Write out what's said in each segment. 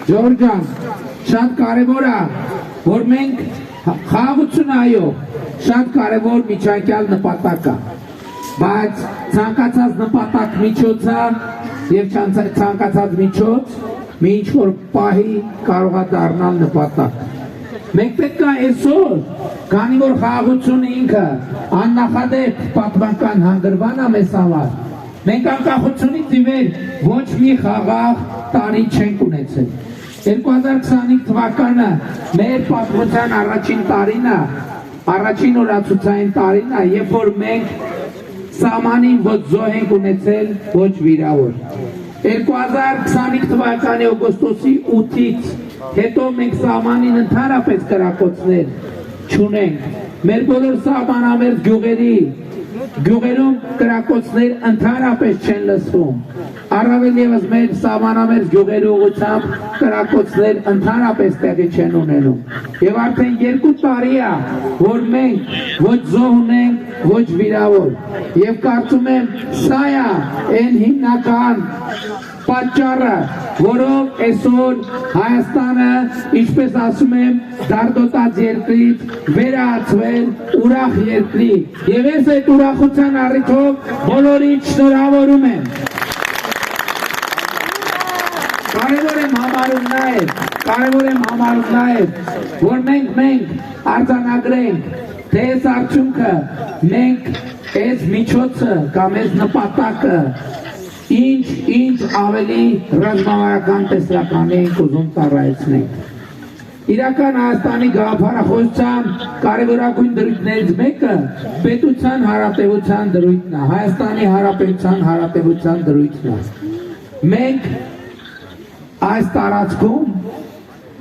Ժորժան, շատ կարևոր է, որ մենք խաղաղություն այո, շատ կարևոր միջանկյալ նպատակ է, բայց ցանկացած նպատակ միջոց է եւ ցանկացած միջոց մի ինչ-որ պահի կարող է դառնալ նպատակ։ Մենք պետք է այսօր, քանի որ խաղաղությունը ինքը աննախադեպ պատմական հանգրվան է մեզ համար, մենք անկախությունից ի վեր ոչ մի խաղաղ տարի չենք ունեցել։ 2025 թվականը մեր պատմության առաջին տարին է, առաջին օրացուցային տարին է, երբ որ մենք սահմանին ոչ զոհ ենք ունեցել, ոչ վիրավոր։ 2025 թվականի օգոստոսի 8-ից հետո մենք սահմանին ընդհանրապես կրակոցներ չունենք։ Մեր բոլոր սահմանամերձ գյուղերում կրակոցներ ընդհանրապես չեն լսվում։ Առավել ևս մեր սահմանամերձ գյուղերի ուղղությամբ կրակոցներ ընդհանրապես տեղի չեն ունենում։ Եվ արդեն 2 տարի է, որ մենք ոչ զոհ ունենք, ոչ վիրավոր։ Եվ կարծում եմ սա է այն հիմնական պատճառը, որով այսօր Հայաստանը, ինչպես ասում եմ, դարդոտած երկրից վերածվել ուրախ երկրի։ Եվ ես այդ ուրախության առիթով բոլորին շնորհավորում եմ։ Կարևոր եմ համարում նաև, որ մենք արձանագրենք, թե այս արդյունքը մենք այս միջոցը կամ այս նպատակը ինչ ավելի ռազմավարական տեսլականի ենք ուզում ծառայեցնենք։ Իրական Հայաստանի գաղափարախոսության կարևորագույն դրույթներից մեկը պետության հարատևության դրույթն է, Հայաստանի Հանրապետության հարատևության դրույթն է։ Մենք այս տարածքում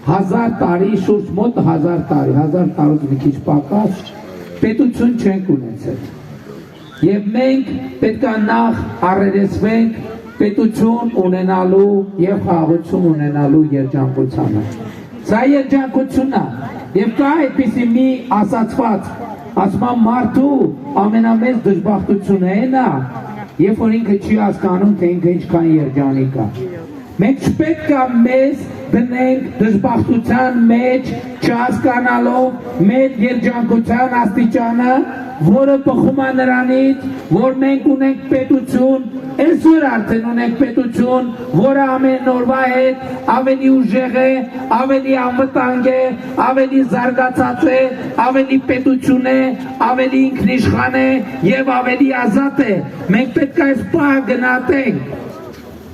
1000 տարի, շուրջ մոտ 1000 տարի, 1000 տարուց մի քիչ պակաս պետություն չենք ունեցել։ Եվ մենք պետք է նախ առերեսվենք պետություն ունենալու եւ խաղաղություն ունենալու երջանկությանը։ Սա երջանկությունն է, եւ կա այդպիսի մի ասացված, ասում եմ մարդու ամենամեծ դժբախտությունը այն է, երբ որ ինքը չի հասկանում, թե ինքը ինչքան երջանիկ է։ Մենք չպետք է մեզ դնենք դժբախտության մեջ, չհասկանալով մեր երջանկության աստիճանը, որը բխում է նրանից, որ մենք ունենք պետություն, այսօր արդեն ունենք պետություն, որը ամեն օրվա հետ ավելի ուժեղ է, ավելի անվտանգ է, ավելի զարգացած է, ավելի պետություն է, ավելի ինքնիշխան է եւ ավելի ազատ է։ Մենք պետք է այս պահը գնահատենք,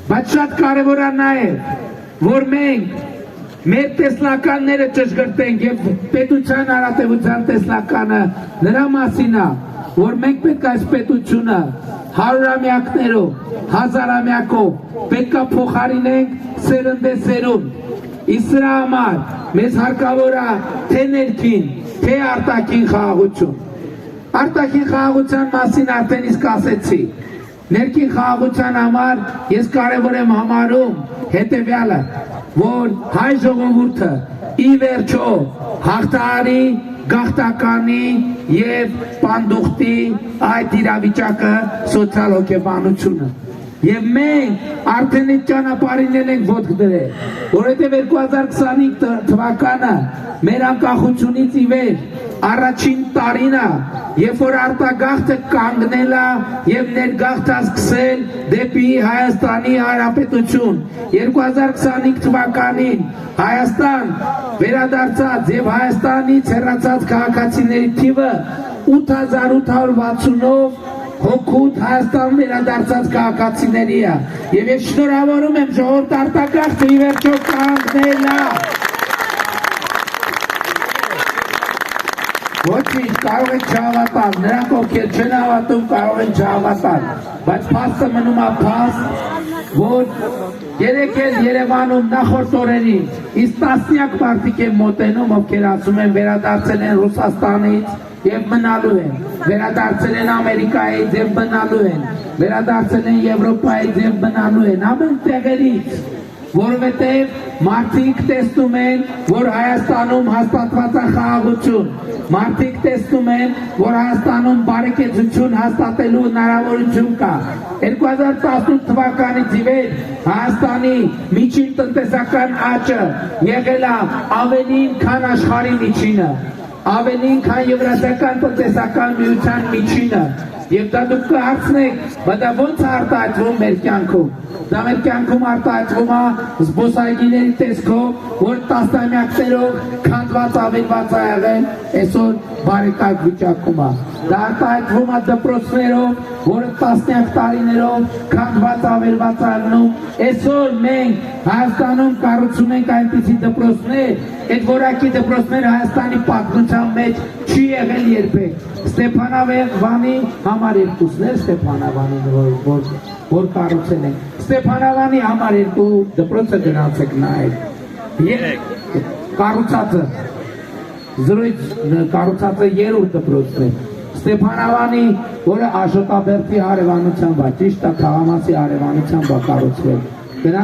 բայց շատ կարևոր է նաեւ, որ մենք մեր տեսլականները ճշգրտենք եւ պետության հարատևության տեսլականը նրա մասին է, որ մենք պետք է այս պետությունը 100-ամյակներով, 1000-ամյակով պետք է փոխարինենք սերնդեսերունդ։ Իսկ սրա համար մեզ հարկավոր է թե ներքին, թե արտաքին խաղաղություն։ Արտաքին խաղաղության մասին արդեն իսկ ասեցի։ Ներքին խաղաղության համար ես կարևոր եմ համարում հետևյալը, որ հայ ժողովուրդը ի վերջո հաղթահարի գաղթականի եւ պանդուխտի այդ իրավիճակը սոցիալ-հոգեբանությունը։ Եվ մենք արդեն այդ ճանապարհին ենք ոտք դրել, որովհետև 2025 թվականը մեր անկախությունից ի վեր առաջին տարին է, երբ որ արտագաղթը կանգնել է եւ ներգաղթը սկսել դեպի Հայաստանի Հանրապետություն։ 2025 թվականին Հայաստան վերադարձած եւ Հայաստանից հեռացած քաղաքացիների թիվը 8860-ով հոգուտ Հայաստան վերադարձած քաղաքացիների է։ Եվ ես շնորհավորում եմ ժողովուրդ արտագաղթը ի վերջո կանգնել է։ Ոչինչ, կարող են չհավատալ, նրանք ովքեր չեն հավատում, կարող են չհավատալ, բայց փաստը մնում է փաստ, որ երեք էլ Երևանում նախորդ օրերին իսկ տասնյակ մարդիկ են մոտենում, ովքեր ասում են վերադարձել են Ռուսաստանից եւ մնալու են, վերադարձել են Ամերիկայից եւ մնալու են, վերադարձել են Եվրոպայից եւ մնալու են, ամեն տեղերից։ որովհետև մարդիկ տեսնում են, որ Հայաստանում հաստատված է խաղաղություն, մարդիկ տեսնում են, որ Հայաստանում բարեկեցություն հաստատելու հնարավորություն կա։ 2018 թվականից ի վեր Հայաստանի միջին տնտեսական աճը եղել է ավելին, քան աշխարհի միջինը, ավելին, քան Եվրասիական տնտեսական միության միջինը։ Եվ դա դուք կհարցնեք, բայց դա ո՞նց է արտահայտվում մեր կյանքում։ Դա մեր կյանքում արտահայտվում է զբոսայգիների տեսքով, որ տասնամյակներով քանդված ավերված է եղել, այսօր բարեկարգ վիճակում է։ Դա արտահայտվում է դպրոցներով, որը տասնյակ տարիներով քանդված ավերված է եղնում։ Այսօր մենք Հայաստանում կառուցում ենք այնպիսի դպրոցներ, այդ որակի դպրոցները Հայաստանի պատմության մեջ չի եղել երբեք։ Ստեփանավանի համար երկուսներ Ստեփանավանի որ կառուցել են։ Ստեփանավանի համար երկու դպրոցը գնացեք նայեք։ Կառուցածը կառուցածը երրորդ դպրոցն է։ Ստեփանավանի, որը Աշոտաբերդի հարևանությամբ է, ճիշտ է, Խաղամասի հարևանությամբ է կառուցվել։ Գնա,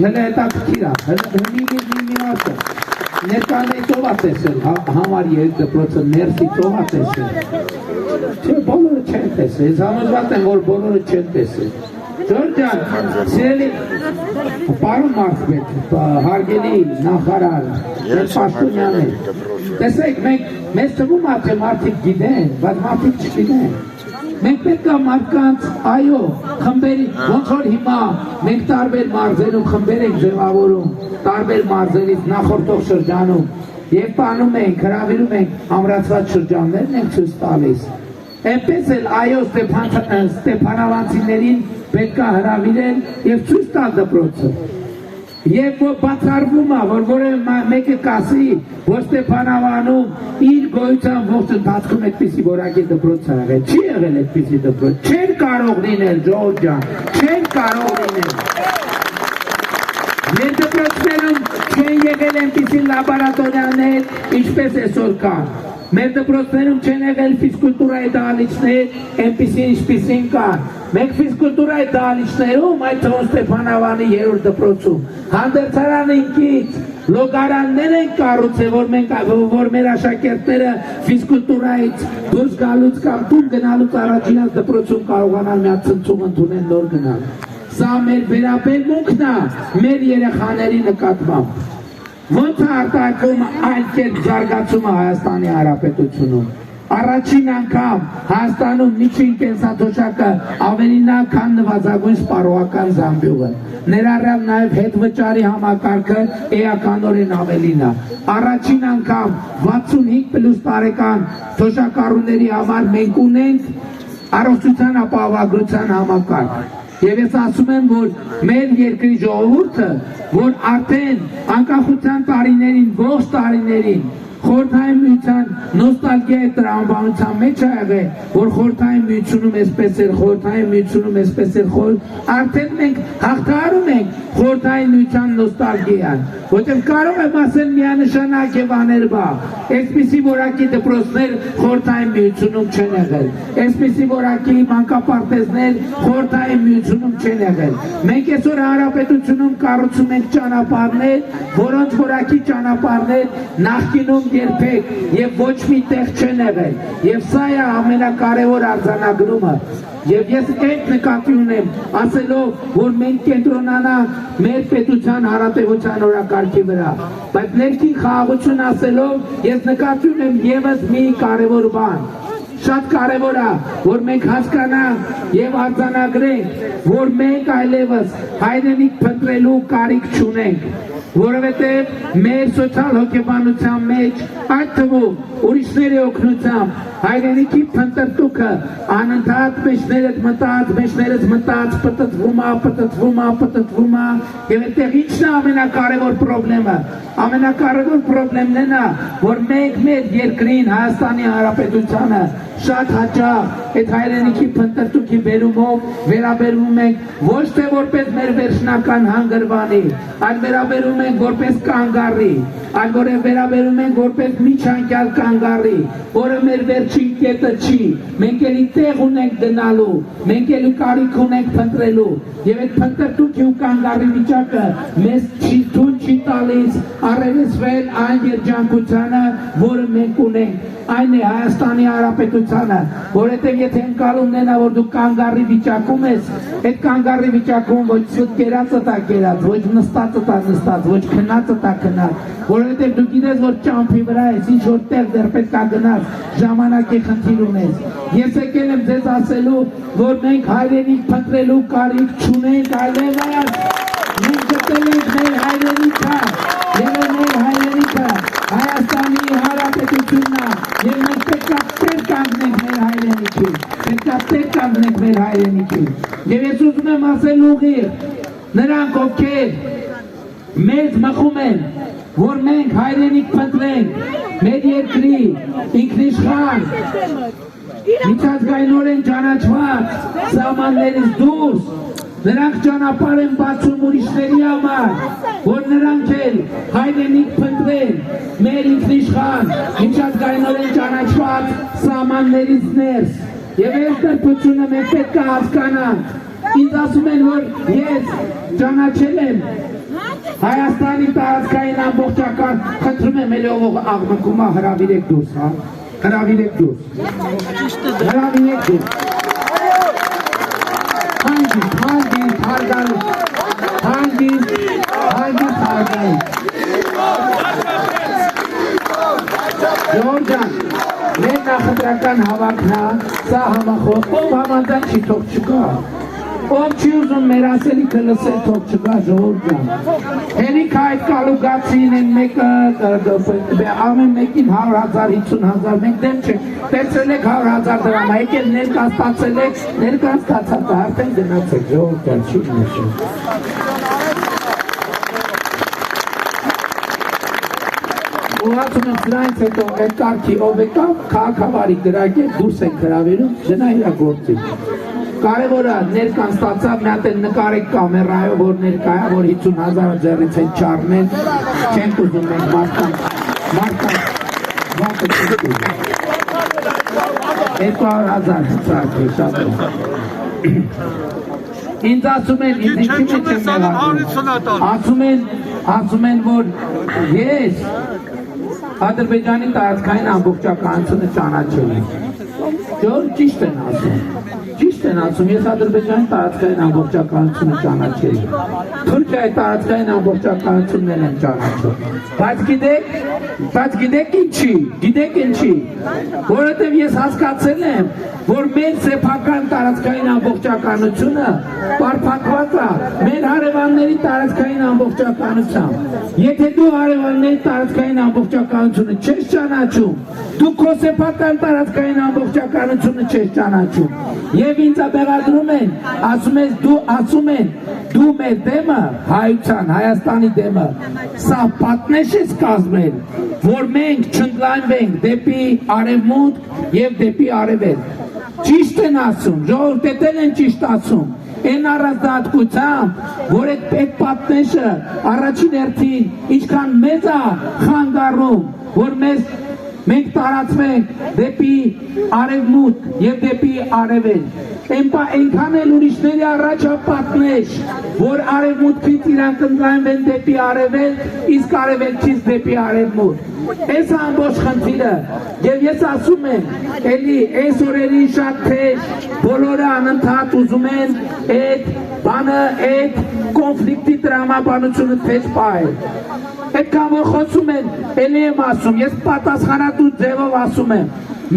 հələ հետաքրքիր է, մի մասը։ Ներկայից ով է տեսել համար երեք դպրոցը ներսից ով է տեսել։ Չէ, բոլորը չեն տեսել, ես համոզված եմ, որ բոլորը չեն տեսել։ Ջորջ ջան, սիրելի պարոն Մարզպետ, հարգելի նախարար, Պաշտոնյաներ, տեսեք, մեզ թվում է, թե մարդիկ գիտեն, բայց մարդիկ չգիտեն։ Մենք պետք է մարդկանց, այո, խմբերի, ոնց որ հիմա մենք տարբեր մարզերում խմբեր ենք ձևավորում, տարբեր մարզերից նախորդող շրջանում, եւ տանում ենք, հրավիրում ենք ամրացված շրջաններն ենք ցույց տալիս։ Այնպես էլ այո Ստեփանավանցիներին պետք է հրավիրել եւ ցույց տալ դպրոցը։ Եվ բացառվում է, որ որևէ մեկը կասի, որ Ստեփանավանում իր գոյության ողջ ընթացքում այդպիսի որակի դպրոց է եղել, չի եղել այդպիսի դպրոց, չեն կարող լինել, Ջորջ ջան, չեն կարող լինել։ Մեր դպրոցներում չեն եղել այնպիսի լաբորատորիաներ, ինչպես այսօր կան։ Մեր դպրոցներում չեն եղել ֆիզկուլտուրայի դահլիճներ, այնպիսին ինչպիսին կան։ Մենք ֆիզկուլտուրայի դահլիճներում, այդ թվում Ստեփանավանի երրորդ դպրոցում, հանդերձարանինքից լոգարաններ են կառուցել, որ մեր աշակերտները ֆիզկուլտուրայից դուրս գալուց կամ տուն գնալուց առաջին դպրոցում կարողանան մի հատ ցնցում ընդունել նոր գնալ։ Սա մեր վերաբերմունքն է մեր երեխաների նկատմամբ։ Ոնց է արտահայտվում այլ կերպ զարգացումը Հայաստանի Հանրապետությունում։ Առաջին անգամ Հայաստանում միջին կենսաթոշակը ավելին է, քան նվազագույն սպառողական զամբյուղը։ Ներառյալ նաև հետվճարի համակարգը էականորեն ավելին է։ Առաջին անգամ 65+ տարեկան թոշակառուների համար մենք ունենք առողջության ապահովագրության համակարգ։ Եվ ես ասում եմ, որ մեր երկրի ժողովուրդը, որ արդեն անկախության տարիներին, ողջ տարիներին խորհրդային միության նոստալգիայի տրամաբանության մեջ է եղել, որ խորհրդային միությունում էսպես էր, խորհրդային միությունում էսպես էր, արդեն մենք հաղթահարում ենք խորհրդային միության նոստալգիան, որտեղ կարող եմ ասել միանշանակ եւ աներբա, այսպիսի որակի դպրոցներ խորհրդային միությունում չեն եղել, այսպիսի որակի մանկապարտեզներ խորհրդային միությունում չեն եղել։ Մենք այսօր հանրապետությունում կառուցում ենք ճանապարհներ, որոնց որակի ճանապարհներ նախկինում երբեք եւ ոչ մի տեղ չեն եղել, եւ սա է ամենակարևոր արձանագրումը։ Եվ ես այդ նկատի ունեմ, ասելով, որ մենք կենտրոնանանք մեր պետության հարատևության օրակարգի վրա, բայց ներքին խաղաղություն ասելով, ես նկատի ունեմ եւս մի կարևոր բան։ Շատ կարևոր է, որ մենք հասկանանք եւ արձանագրենք, որ մենք այլևս հայրենիք փնտրելու կարիք չունենք, որովհետեւ մեր սոցիալ-հոգեբանության մեջ, այդ թվում ուրիշների օգնությամբ հայրենիքի փնտրտուքը անընդհատ մեջներդ մտած, պտտվում է, եւ այդտեղ ինչն է ամենակարևոր խնդրը։ Ամենակարևոր խնդրն է, որ մենք մեր երկրին, Հայաստանի Հանրապետությանը շատ հաճախ այդ հայրենիքի փնտրտուքի բերումով վերաբերվում ենք ոչ թե որպես մեր վերջնական հանգրվանի, այլ վերաբերվում ենք որպես կանգառի, այլ վերաբերվում ենք որպես միջանկյալ կանգառի, որը մեր չի, կետը չի, մենք էլի տեղ ունենք դնալու, մենք էլի կարիք ունենք փնտրելու, եւ այդ փնտրտուքի ու կանգառի վիճակը մեզ թույլ չի տալիս առերեսվել այն երջանկությանը, որը մենք ունենք, այն է Հայաստանի Հանրապետությանը, որովհետեւ եթե ընկալումն է նա, որ դու կանգառի վիճակում ես, այդ կանգառի վիճակում ոչ կերածը տա կերած, ոչ նստածը տա նստած, ոչ քնածը տա քնած, որովհետեւ դու գիտես, որ ճամփի վրա ես, ինչ որտեղ դեռ պետք է գնաս, ժամանակի խնդիր ունես։ Ես եկել եմ ձեզ ասելու, որ մենք հայրենիք փնտրելու կարիք չունենք այլևս, մենք գտել ենք մեր հայրենիքը, եւ մեր հայրենիքը Հայաստանի Հանրապետությունն է, եւ մենք պետք է տեր կանգնենք մեր հայրենիքին, պետք է տեր կանգնենք մեր հայրենիքին։ Եվ ես ուզում եմ ասել ուղիղ, նրանք ովքեր մեզ մխում են, որ մենք հայրենիք փնտրենք, մեր երկրի ինքնիշխան, միջազգայինորեն ճանաչված սահմաններից դուրս, նրանք ճանապարհ են բացում ուրիշների համար, որ նրանք էլ հայրենիք փնտրեն, մեր ինքնիշխան, միջազգայինորեն ճանաչված սահմաններից ներս, եւ այս դրդությունը մենք պետք է հասկանանք։ Ինձ ասում են, որ ես ճանաչել եմ Հայաստանի տարածքային ամբողջական, խնդրում եմ էլի ով աղմկում է հրավիրեք դուրս, հա, հրավիրեք դուրս, հրավիրեք դուրս, հանգիստ, հարգալի, Ժողովուրդ ջան, մեր նախընտրական հավաքն է, սա համախոհ, ով համաձայն չի, թող չկա, ով չի ուզում մեր ասելիքը լսել, թող չկա, ժողովուրդ ջան, հերիք այդ կալուգացին են մեկը, ամեն մեկին 100,000, 50,000, մենք դեմ չենք, տեսրել եք 100,000 դրամ, եկել ներկայացրել եք, ներկայացած արդեն գնացեք, ժողովուրդ ջան, չի նշում։ Ուղղացում եմ սրանից հետո այդ կարգի ով եկավ, քաղաքավարի գրակել, դուրս ենք հրավիրում, գնա իրա գործի։ Կարևորը ներկան ստացավ, մի հատ էլ նկարեք կամերայով, որ ներկա է, որ 50,000-ը ձեռից են չառնել, չենք ուզում մենք մարդկանց վատը չենք ուզում։ 200,000 ծարկ է, շատ է։ Ինձ ասում են, ինձ ինչի մեջ եմ նեղանում, ասում են, որ ես Ադրբեջանի տարածքային ամբողջականությունը ճանաչել եմ։ Ժողովուրդ ճիշտ են ասում, ես Ադրբեջանի տարածքային ամբողջականությունը ճանաչել եմ։ Թուրքիայի տարածքային ամբողջականությունն եմ ճանաչել։ Բայց գիտեք ինչի, որովհետև ես հասկացել եմ, որ մեր սեփական տարածքային ամբողջականությունը պարփակված է մեր հարևանների տարածքային ամբողջականությամբ։ Եթե դու հարևանների տարածքային ամբողջականությունը չես ճանաչում, դու քո սեփական տարածքային ամբողջականությունը չես ճանաչում։ Եվ ինձ աբեղադրում են, ասում են, դու մեր դեմը, հայության, Հայաստանի դեմը, սա պատնեշ ես կազմել, որ մենք չընդլայնվենք դեպի արևմուտք եւ դեպի արևելք։ Ճիշտ են ասում, ժողովուրդ են ճիշտ ասում, այն առանձնահատկությամբ, որ այդ պատնեշը առաջին հերթին ինչքան մեծ է խանգարում, որ մենք տարածվենք դեպի արևմուտք եւ դեպի արևելք։ Այնքան էլ ուրիշների առաջ պատնեշ, որ արևմուտքից իրանք ընդլայնվեն դեպի արևելք, իսկ արևելքից դեպի արևմուտք։ Այս ամբողջ խնդիրը, եւ ես ասում եմ, էլի այս օրերի շատ թեժ, բոլորը անընդհատ ուզում են այդ կոնֆլիկտի տրամաբանությունը թեժ պահել։ Այդքան որ խոսում են, էլի եմ ասում, ես պատասխանատու ձևով ասում եմ,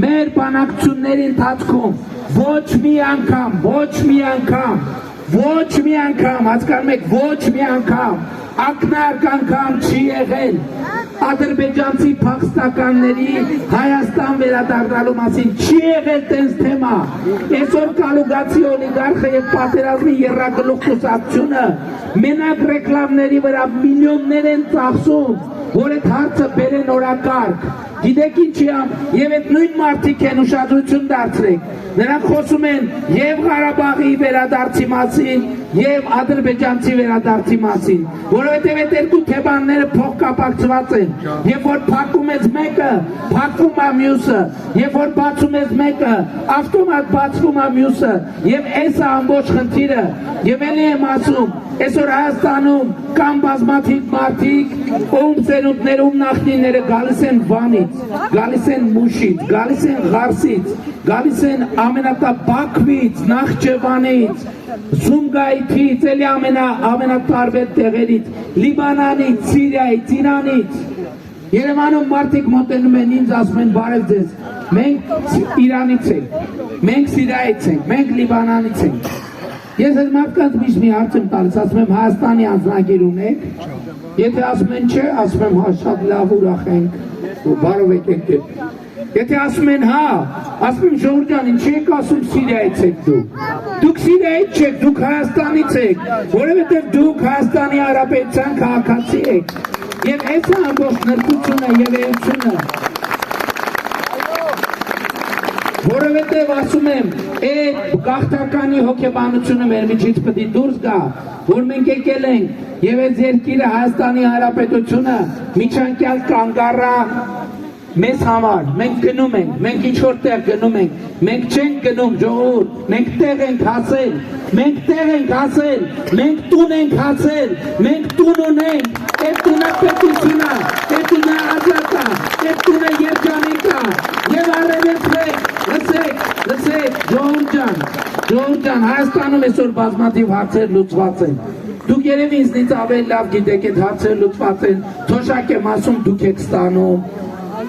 մեր բանակցությունների ընթացքում ոչ մի անգամ, հասկանում եք, ոչ մի անգամ, ակնարկ անգամ չի եղել ադրբեջանցի փախստականների Հայաստան վերադառնալու մասին, չի եղել տենց թեմա։ Այսօր կալուգացի օլիգարխը եւ պատերազմի եռագլուխ կուսակցությունը մենակ ռեկլամների վրա միլիոններ են ծախսում, որ այդ հարցը բերեն օրակարգ։ Գիտեք ինչի եւ այդ նույն մարդիկ են ուշադրություն դարձրեք։ Նրանք խոսում են եւ Ղարաբաղի վերադարձի մասին, եւ ադրբեջանցի վերադարձի մասին, որովհետեւ այդ երկու թեմաները փոխկապակցված են։ Երբ որ փակում ես մեկը, փակվում է մյուսը, երբ որ բացում ես մեկը, ավտոմատ բացվում է մյուսը, եւ այս է ամբողջ խնդիրը։ Եվ ելի եմ ասում, այսօր Հայաստանում կան բազմաթիվ մարդիկ, ում ծերունդներում նախնիները գալիս են Վանից, գալիս են Մուշից, գալիս են Ղարսից, գալիս են ամենատաբաքվից, Նախճեվանից, Սումգայիթից, էլի ամենատարբեր տեղերից, Լիբանանից, Սիրիայից, Իրանից։ Երևանում մարդիկ մոտենում են ինձ, ասում են բարև ձեզ, մենք Իրանից ենք, մենք Սիրիայից ենք, մենք Լիբանանից ենք։ Ես այդ մարդկանց միշտ մի հարց եմ տալիս, ասում եմ Հայաստանի անձնագիր ունեք, եթե ասում են չէ, ասում եմ հա շատ լավ ուրախ ենք, բարով եկեք դեպ։ Եթե ասում են հա, ասում եմ Ժողովուրդ ջան, ինչի եք ասում Սիրիայից եք դուք Սիրիայից չեք, դուք Հայաստանից եք, որովհետև դուք Հայաստանի Հանրապետության քաղաքացի եք։ Եվ այս է ամբողջ նրբությունը եւ էությունը։ Որովհետև ասում եմ, այդ գաղթականի հոգեբանությունը մեր միջից պետք է դուրս գա, որ մենք եկել ենք եւ այս երկիրը Հայաստանի Հանրապետությունը միջանկյալ կանգ առա մեզ համար, մենք գնում ենք, մենք ինչ-որ տեղ գնում ենք, մենք չենք գնում ժողովուրդ, մենք տեղ ենք հասել, մենք տեղ ենք հասել, մենք տուն ենք հասել, մենք տուն ունենք, այդ տունը պետությունա, այդ տունը ազատա, այդ տունը երջանիկա, եւ արևեցեք, լսեք, ժողովուրդ ջան, Հայաստանում այսօր բազմաթիվ հարցեր լուծված են, դուք երևի ինձնից ավելի լավ գիտեք այդ հարցեր լուծված են, թոշակ եմ ասում դուք եք ստանում,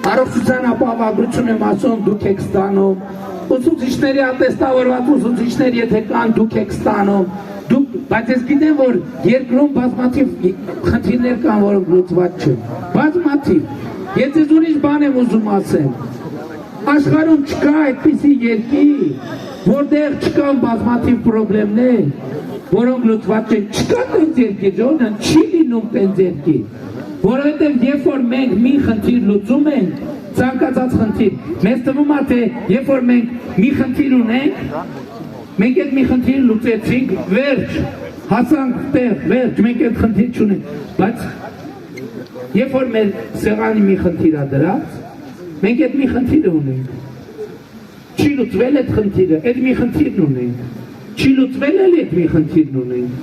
առողջության ապահովագրություն եմ ասում դուք եք ստանում, ուսուցիչների ատեստավորված ուսուցիչներ եթե կան դուք եք ստանում, բայց ես գիտեմ որ երկրում բազմաթիվ խնդիրներ կան որոնք լուծված չեն, բազմաթիվ, ես ձեզ ուրիշ բան եմ ուզում ասեմ, աշխարհում չկա այդպիսի երկիր, որտեղ չկան բազմաթիվ խնդիրներ, որոնք լուծված չեն, չկա տենց երկիր, ժողովուրդ չի լինում տենց երկիր, որովհետև երբ որ մենք մի խնդիր լուծում ենք, ցանկացած խնդիր, մեզ թվում է թե երբ որ մենք մի խնդիր ունենք, մենք այդ մի խնդիր լուծեցինք, վերջ, հասանք տեղ, վերջ, մենք այդ խնդիր չունենք, բայց երբ որ մեր սեղանի մի խնդիր է դրած, մենք այդ մի խնդիրը ունենք, չի լուծվել այդ խնդիրը, այդ մի խնդիրն ունենք, չի լուծվել էլ այդ մի խնդիրն ունենք,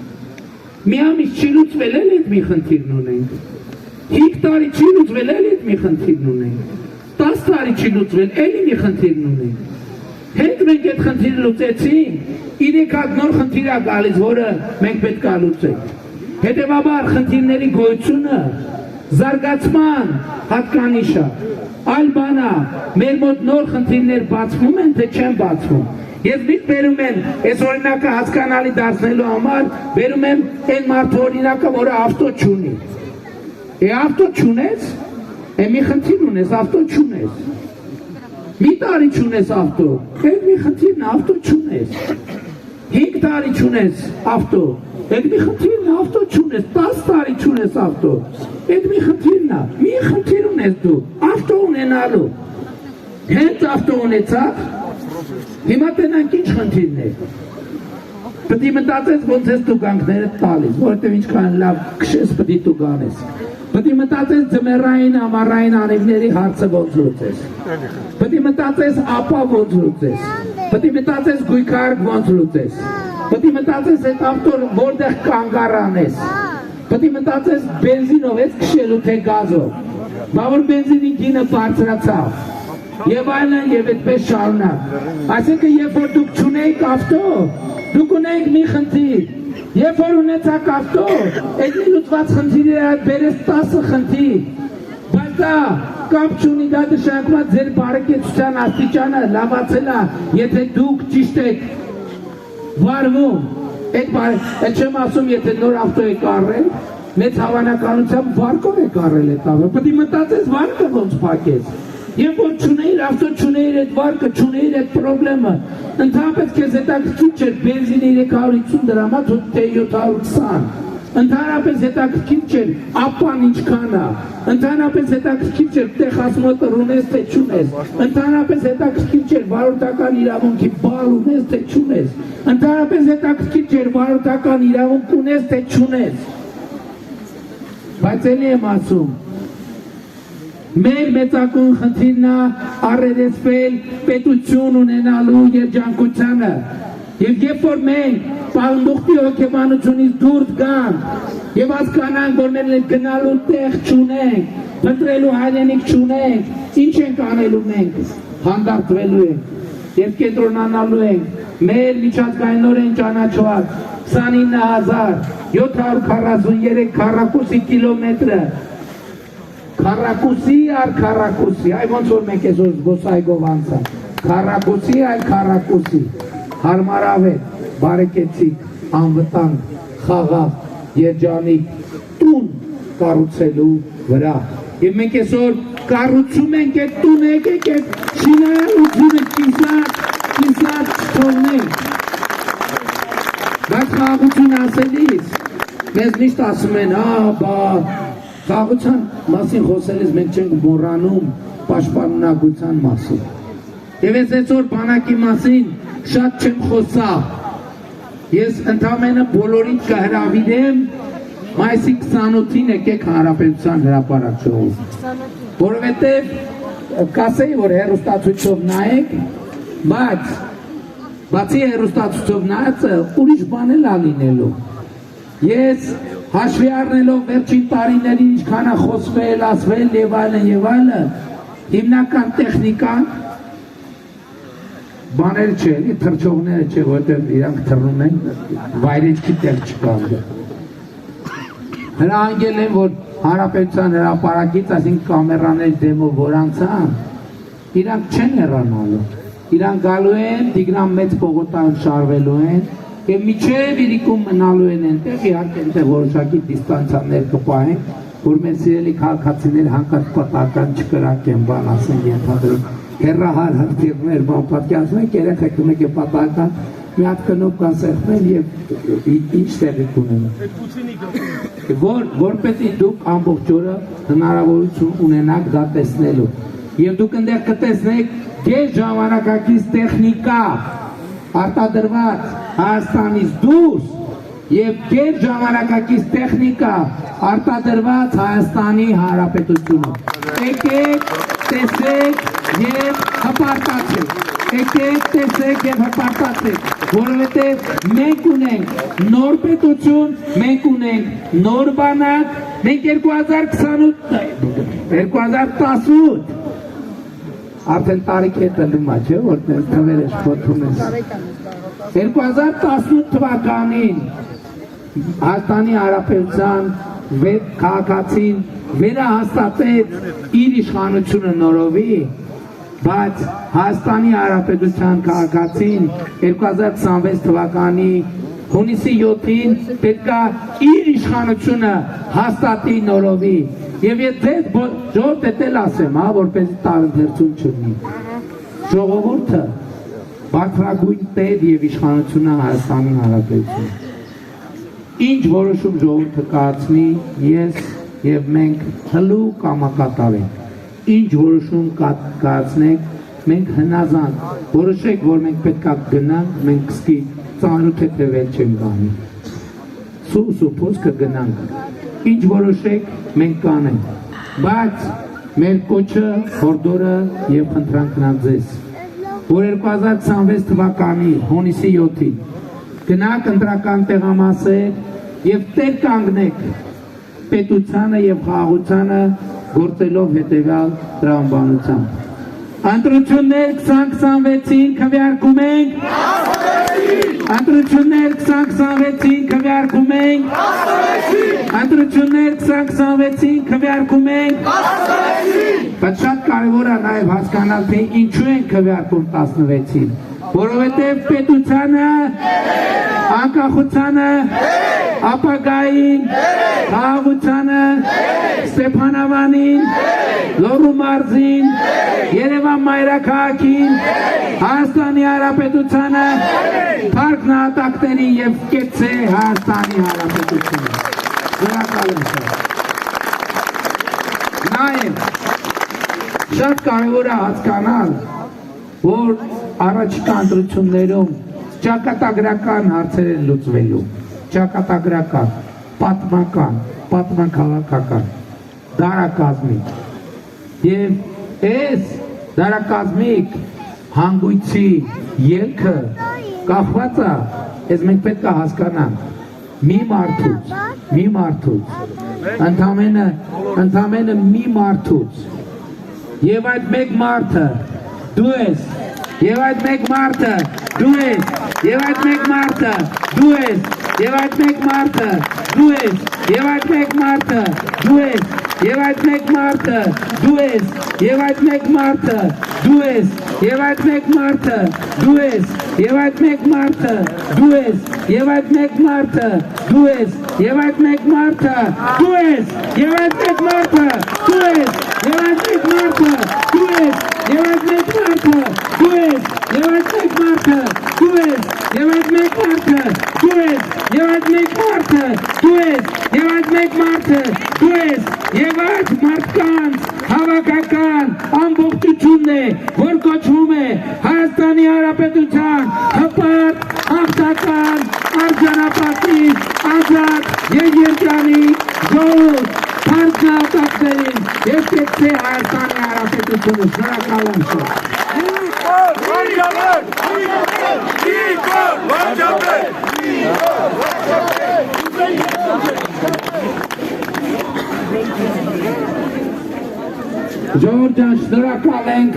մի ամիս չի լուծվել էլ այդ մի խնդիրն ունենք, 5 տարի չի լուծվել էլ այդ մի խնդիրն ունենք, 10 տարի չի լուծվել էլի մի խնդիրն ունենք, հետ մենք այդ խնդիրը լուծեցինք, 3 հատ նոր խնդիր է գալիս, որը մենք պետք է լուծենք, հետևաբար խնդիրների գոյությունը զարգացման հատկանիշ է, այլ բան է, մեր մոտ նոր խնդիրներ բացվում են, թե չեն բացվում, ես միշտ բերում եմ, այս օրինակը հասկանալի դարձնելու համար, բերում եմ այն մարդու օրինակը, որը ավտո չունի, ավտո չունես, մի խնդիր ունես, ավտո չունես, մի տարի չունես ավտո, մի խնդիրն ավտո չունես, 5 տարի չունես ավտո, մի խնդիրն ավտո չունես, 10 տարի չունես ավտո, մի խնդիրն է, մի խնդիր ունես դու, ավտո ունենալու, հենց ավտո ունեցավ, հիմա տենանք ինչ խնդիրն է, պետք է մտածես ոնց ես դու գանքները տալիս, որովհետև ինչքան լավ քշես պետք է դու գանես, պետք է մտածես ձմեռային, ամառային անիվների հարցը ոնց լուծես, պետք է մտածես ապա ոնց լուծես, պետք է մտածես գույքարկ ոնց լուծես, պետք է մտածես այդ ավտոն որտեղ կանգ առնես, պետք է մտածես բենզինով ես քշելու թե գազով, բա որ բենզինի գինը բարձրացավ, եւ այլն եւ այդպես շարունակ, այսինքն երբ որ դուք չունեիք ավտո, դուք ունեիք մի խնդիր, երբ որ ունեցաք ավտո, այդ լուծված խնդիրը բերես 10 խնդիր, բայց դա կապ չունի, դա նշանակում է ձեր բարեկեցության աստիճանը լավացել է, եթե դուք ճիշտ եք վարվում, այդ չեմ ասում, եթե նոր ավտո եք առել, մեծ հավանականությամբ վարկով եք առել այդ ավտո, պետք է մտածես վարկը ոնց փակես, երբ որ չունեիր ավտո, չունեիր այդ վարկը, չունեիր այդ պրոբլեմը, ընդհանրապես քեզ հետաքրքիր չէր բենզինը 350 դրամ է, թե 720, Ընդհանրապես հետաքրքիր չէ ապան ինչքան է, ընդհանրապես հետաքրքիր չէ տեղ ասմոտը ունես թե չունես, ընդհանրապես հետաքրքիր չէ վարորդական իրավունքի բալ ունես թե չունես, ընդհանրապես հետաքրքիր չէ վարորդական իրավունք ունես թե չունես, բայց էլի եմ ասում, մեր մեծակուն խնդիրն է առերեսվել պետություն ունենալու երջանկությանը եւ երբ որ մենք պանդուխտի հոգեբանությունից դուրս գանք եւ հասկանանք որ մեր գնալու տեղ չունենք, փնտրելու հայրենիք չունենք, ինչ ենք անելու մենք, հանդարտվելու ենք եւ կենտրոնանալու ենք մեր միջազգայինորեն ճանաչված 29743 քառակուսի կիլոմետրը քառակուսի առ քառակուսի, այ ոնց որ մենք այսօր զբոսայգով անցանք, քառակուսի այլ քառակուսի, հարմարավետ, բարեկեցիկ, անվտանգ, խաղաղ, երջանիկ տուն կառուցելու վրա։ Եվ մենք այսօր կառուցում ենք այդ տունը, եկեք այդ շինարարությունը կիսատ չթողնենք։ Բայց խաղաղություն ասելիս, մեզ միշտ ասում են, բա խաղաղության մասին խոսելիս մենք չենք մոռանում պաշտպանունակության մասին։ Եվ ես այսօր բանակի մասին շատ չեմ խոսա։ Ես ընդամենը բոլորին կհրավիրեմ մայիսի 28-ին եկեք Հանրապետության հրապարակ ժողով։ Որովհետև կասեի, որ հեռուստացույցով նայեք, բայց բացի հեռուստացույցով նայածը ուրիշ բան էլ լինելու։ Ես հաշվի առնելով վերջին տարիներին ինչքան է խոսվել, ասվել եւ այլն, հիմնական տեխնիկան բաներ չէ, թռչողները չէ, որտեղ իրանք թռնում են, վայրեջքի տեղ չկա։ Հրահանգել են, որ Հանրապետության հրապարակից, այսինքն կամերաների դեմով որ անցան, իրանք չեն հեռանալու, իրանք գալու են, Տիգրան մեծ պողոտայում շարվելու են, եւ միջև իրիկում մնալու են այնտեղ, իհարկե այնտեղ որոշակի դիստանցիաներ կպահեն, որ մեր սիրելի քաղաքացիներ հանկարծ պատահական չկրակեն, բան ասեն ենթադրում, հեռահար հրթիռներ, բան պատկերացնում եք, երեխեք ունեք է պատահական, մի հատ կնոպ կան սեղմել եւ ինչ տեղի կունենա։ Որպեսզի դուք ամբողջ օրը հնարավորություն ունենաք դա տեսնելու։ Եվ դուք այնտեղ կտեսնեք գեր ժամանակակից տեխնիկա արտադրված Հայաստանից դուրս եւ գեր ժամանակակից տեխնիկա արտադրված Հայաստանի Հանրապետությունում։ Եկեք, տեսեք եւ հպարտացեք։ Եկեք, տեսեք եւ հպարտացեք, որովհետեւ մենք ունենք նոր պետություն, մենք ունենք նոր բանակ, մենք 2018 արդեն տարիք է տնում չէ, որտեղ թվեր ես փոթում ես 2018 թվականին Հայաստանի Հանրապետության քաղաքացին վերահաստատեց իր իշխանությունը նորովի, բայց Հայաստանի Հանրապետության քաղաքացին 2026 թվականի հունիսի 7-ին պետքա իր իշխանությունը հաստատի նորովի եւ եթե ժողովուրդ էլ ասեմ, որպեսզի տարընթերցում չլինի, ժողովուրդը բարձրագույն տեր եւ իշխանությունը Հայաստանի Հանրապետություն։ Ինչ որոշում ժողովուրդը կայացնի, ես եւ մենք հլու կամակատար ենք։ Ինչ որոշում կայացնենք, մենք հնազանդ որոշեք, որ մենք պետքա գնանք, մենք սկի ծանոթ հետևել չենք գանի։ Սուս կգնանք։ Ինչ որոշեք, մենք կանենք։ Բայց մեր կոչը, հորդորը եւ խնդրանքն ձեզ, որ 2026 թվականի հունիսի 7-ին գնաք ընտրական տեղամասեր եւ տեր կանգնեք պետությանը եւ խաղաղությանը գործելով հետեւյալ տրամաբանությամբ։ Ընտրություններ 2026-ին քվեարկում ենք Ընտրություններ 2026-ին քվեարկում ենք Ընտրություններ 2026-ին քվեարկում ենք Բայց շատ կարևոր է նաև հասկանալ, թե ինչու են քվեարկում 16-ին, որովհետև պետությանը, անկախությանը, ապագային, խաղաղությանը, Ստեփանավանին, Լոռու մարզին, Երևան մայրաքաղաքին, Հայաստանի Հանրապետությանը, Փառք նահատակների եւ կեցե Հայաստանի Հանրապետությունը։ շատ կարևոր է հասկանալ, որ առաջիկա ընտրություններում ճակատագրական հարցեր են լուծվելու, ճակատագրական, պատմական, պատմաքաղաքական, դարակազմիկ եւ այս դարակազմիկ հանգույցի ելքը կախված է, ես մենք պետք է հասկանանք մի մարդուց, ընդամենը մի մարդուց եւ այդ մեկ մարդը դու ես, եւ այդ մեկ մարդը դու ես, եւ այդ մեկ մարդը դու ես, եւ այդ մեկ մարդը դու ես, եւ այդ մեկ մարդը դու ես, եւ այդ մեկ մարդը դու ես, եւ այդ մեկ մարդը դու ես, եւ այդ մեկ մարդը դու ես, եւ այդ մեկ մարդը դու ես, եւ այդ մեկ մարդը դու ես, եւ այդ մեկ մարդը դու ես, եւ այդ մեկ մարդը դու ես, եւ այդ մեկ մարդը դու ես, եւ այդ մեկ մարդը դու ես, եւ այդ մեկ մարդը դու ես, եւ այդ մեկ մարդը դու ես, եւ այդ մեկ մարդը դու ես, եւ այդ մեկ մարդը դու ես, եւ այդ մարդկանց հավաքական ամբողջությունն է, որ կոչվում է Հայաստանի Հանրապետության հպարտ, հաղթական, արժանապատիվ, ազատ եւ երկրանի ժողովուրդ, բարձրատակներին եւ պետք է Հայաստանի Հանրապետությունը շնորհակալ եմ։ Ժողովուրդ ջան, շնորհակալ ենք։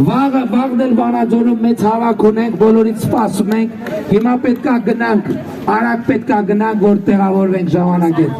Վաղ դել Վանաձորում մեծ հավաք ունենք, բոլորից սպասում ենք։ Հիմա պետքա գնանք, արագ պետքա գնանք, որ տեղավորվենք ժամանակից։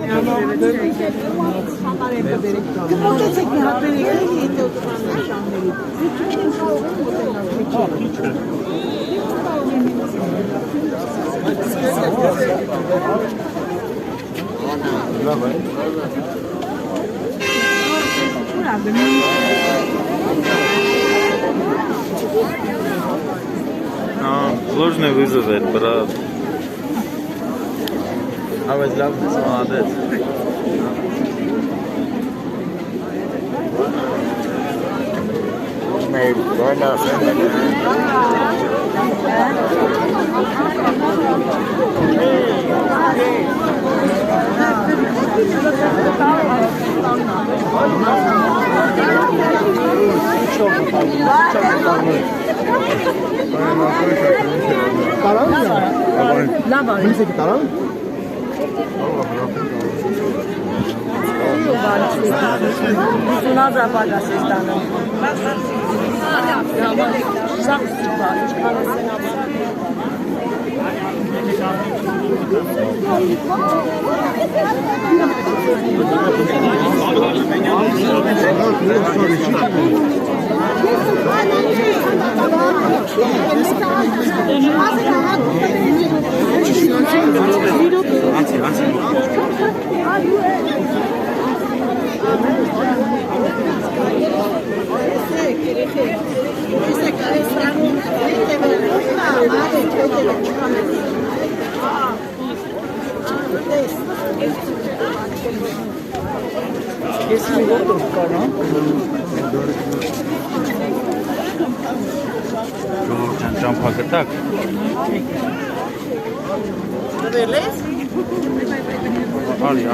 Сложный вызов, брат. А возлюбленный, молодец. Ճամփակը տակ։ Վերլես։ Արի,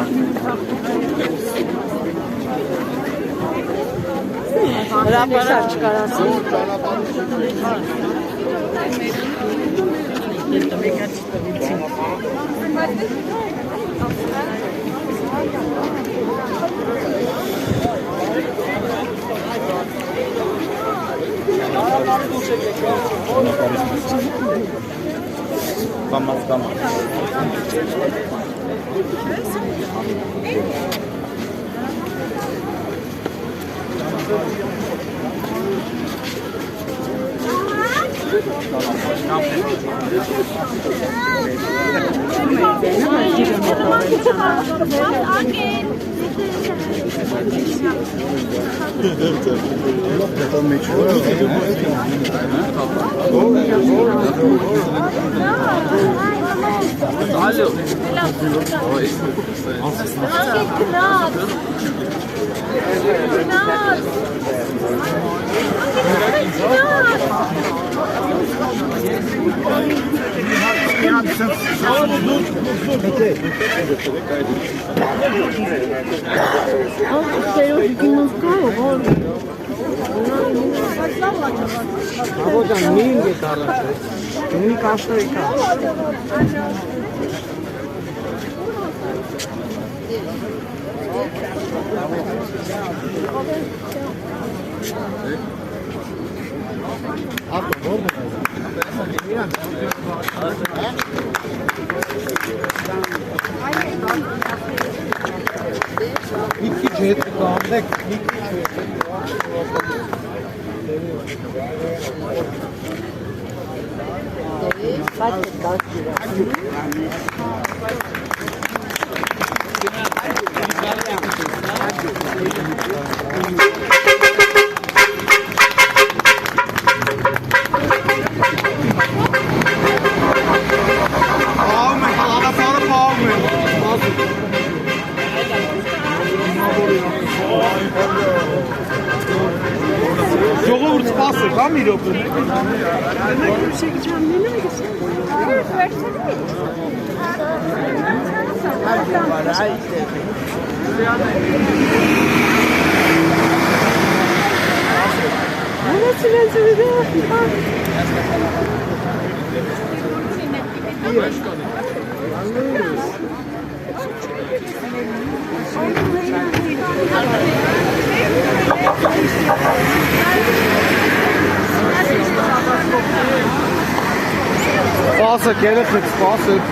Հրապարակ չկարասի։ Կամաց։ Ժողովուրդ սպասեք, հա մի րոպե։ Սպասեք, երեխեք, սպասեք։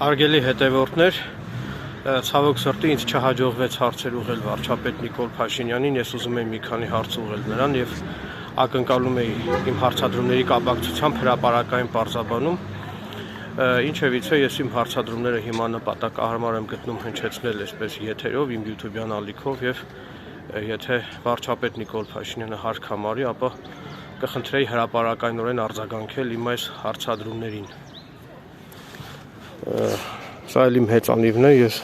Արգելի հետևորդներ, ցավոք սրտի ինձ չհաջողվեց հարցեր ուղղել վարչապետ Նիկոլ Փաշինյանին, ես ուզում եմ մի քանի հարց ուղղել նրան եւ ակնկալում էի իմ հարցադրումների կապակցությամբ հրապարակային պարզաբանում, ինչևից է ես իմ հարցադրումները հիմա նպատակահարմար եմ գտնում հնչեցնել այսպես եթերով, իմ YouTube-յան ալիքով եւ եթե վարչապետ Նիկոլ Փաշինյանը հարկ համարի, ապա կխնդրեի հրապարակայնորեն արձագանքել իմ այս հարցադրումներին։ Սա էլ իմ հեծանիվն է, ես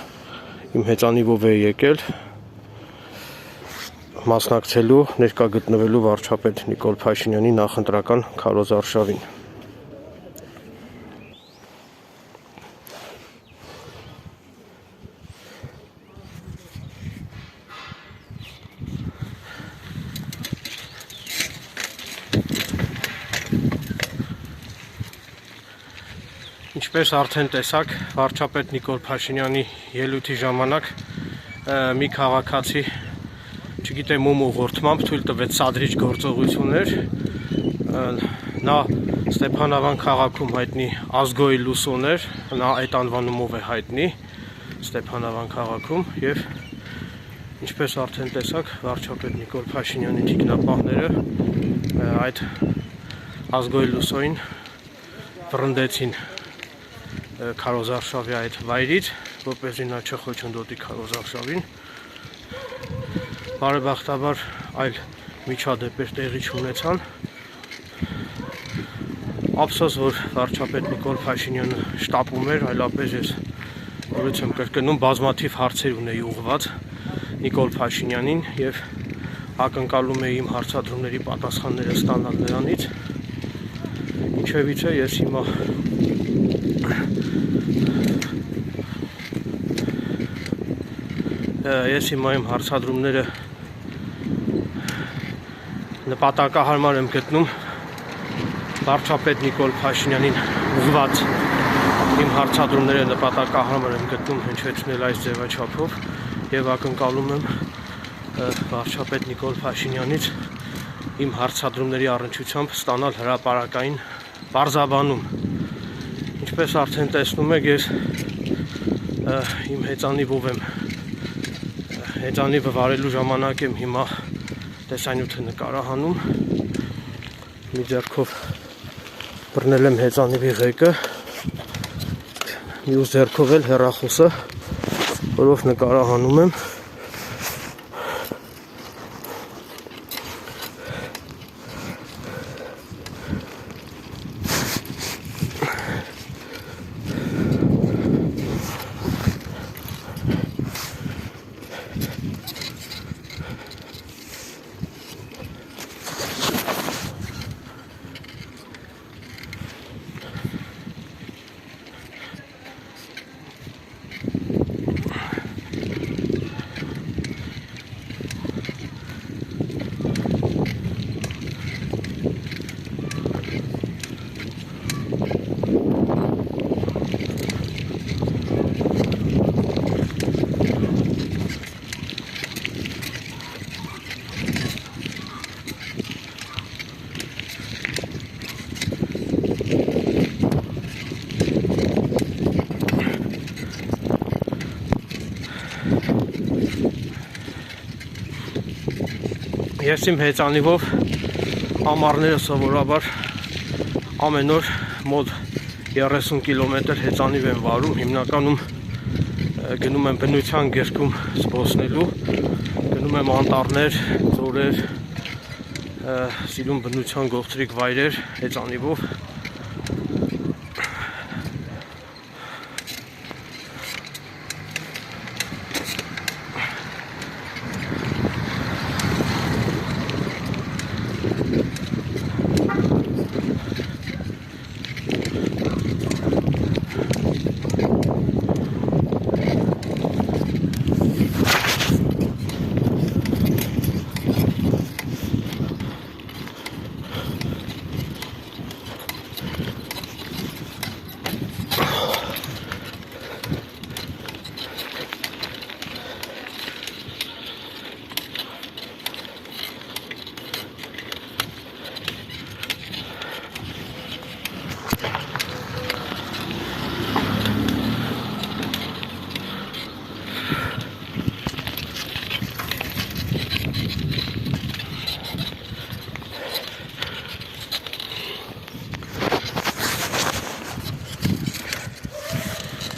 իմ հեծանիվով էի եկել մասնակցելու, ներկա գտնվելու վարչապետ Նիկոլ Փաշինյանի նախընտրական քարոզարշավին։ Ինչպես արդեն տեսակ, վարչապետ Նիկոլ Փաշինյանի ելույթի ժամանակ մի քաղաքացի, չգիտեմ ում ուղղորդմամբ, թույլ տվեց սադրիչ գործողություններ, նա Ստեփանավան քաղաքում հայտնի Ազգոյի լուսոներ, նա այդ անվանումով է հայտնի Ստեփանավան քաղաքում եւ ինչպես արդեն տեսակ, վարչապետ Նիկոլ Փաշինյանի թիկնապահները այդ Ազգոյի լուսոին վռնդեցին քարոզարշավի այդ վայրից, որպեսզի նա չխոչընդոտի քարոզարշավին։ Բարեբախտաբար այլ միջադեպեր տեղի չունեցան։ Ափսոս, որ վարչապետ Նիկոլ Փաշինյանը շտապում էր, այլապես ես նորից եմ կրկնում, բազմաթիվ հարցեր ունեի ուղղված Նիկոլ Փաշինյանին եւ ակնկալում էի իմ հարցադրումների պատասխանները ստանալ նրանից։ Ինչևից է ես հիմա իմ հարցադրումները նպատակահարմար եմ գտնում վարչապետ Նիկոլ Փաշինյանին ուղղված իմ հարցադրումները նպատակահարմար եմ գտնում հնչեցնել այս ձևաչափով եւ ակնկալում եմ վարչապետ Նիկոլ Փաշինյանից իմ հարցադրումների առնչությամբ ստանալ հրապարակային պարզաբանում։ Ինչպես արդեն տեսնում եք, ես իմ հեծանիվով եմ հեծանիվը վարելու ժամանակ եմ հիմա տեսանյութը նկարահանում, մի ձեռքով բռնել եմ հեծանիվի ղեկը, մյուս ձեռքով էլ հեռախոսը, որով նկարահանում եմ։ Ես իմ հեծանիվով ամառները սովորաբար ամեն օր մոտ 30 կիլոմետր հեծանիվ եմ վարում, հիմնականում գնում եմ բնության գերկում զբոսնելու, գնում եմ անտառներ, ձորեր, սիրում բնության գողտրիկ վայրեր հեծանիվով։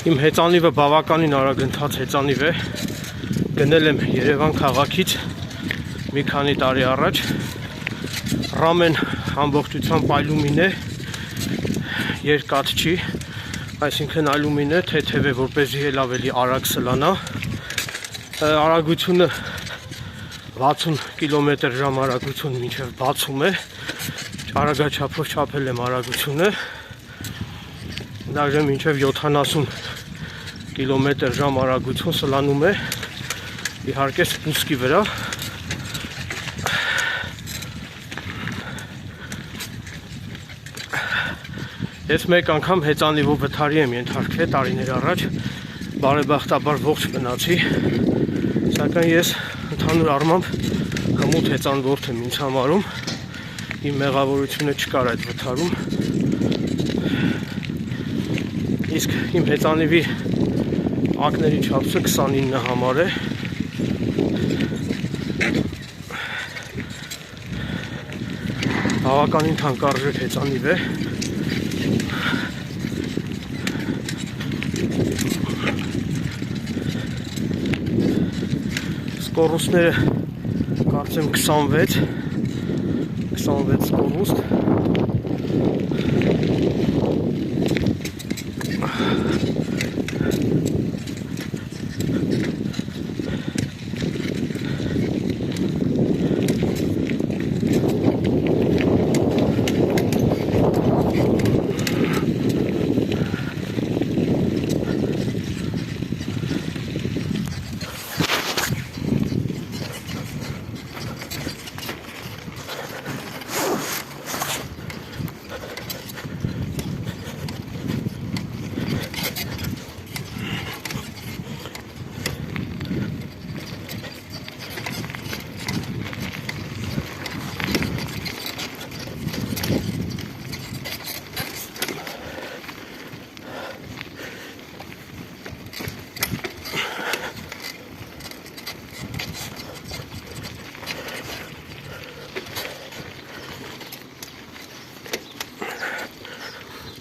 Իմ հեծանիվը բավականին արագ ընթաց հեծանիվ է։ Գնել եմ Երևան քաղաքից մի քանի տարի առաջ։ Ռամեն ամբողջությամբ ալյումին է, երկաթ չի, այսինքն ալյումին է, թեթև է, որպեսզի էլ ավելի արագ սլանա։ Արագությունը 60 կմ/ժ արագություն մինչև բացում է, արագաչափով չափել եմ արագությունը, դաժե մինչև 70 կմ/ժ արագություն սլանում է, իհարկե սպուսկի վրա։ Ես մեկ անգամ հեծանիվով վթարի եմ ենթարկվել տարիներ առաջ, բարեբախտաբար ողջ մնացի, սակայն ես ընդհանուր առմամբ հմուտ հեծանվորդ եմ ինձ համարում, իմ մեղավորությունը չկար այդ վթարում, իսկ իմ հեծանիվի ակների չափսը 29 համար է, բավականին թանկարժեք հեծանիվ է։ Սկորուստները կարծեմ 26 սկորուստ։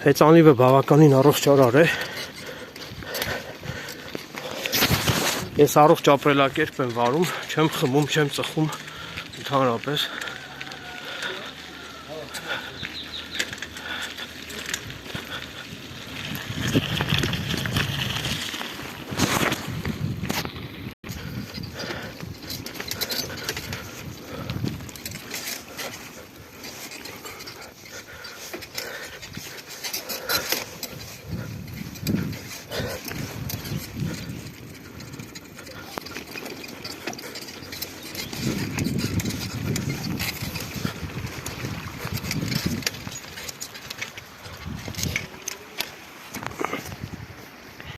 Հեծանիվը բավականին առողջարար է։ Ես առողջ ապրելակերպ եմ վարում, չեմ խմում, չեմ ծխում, ընդհանրապես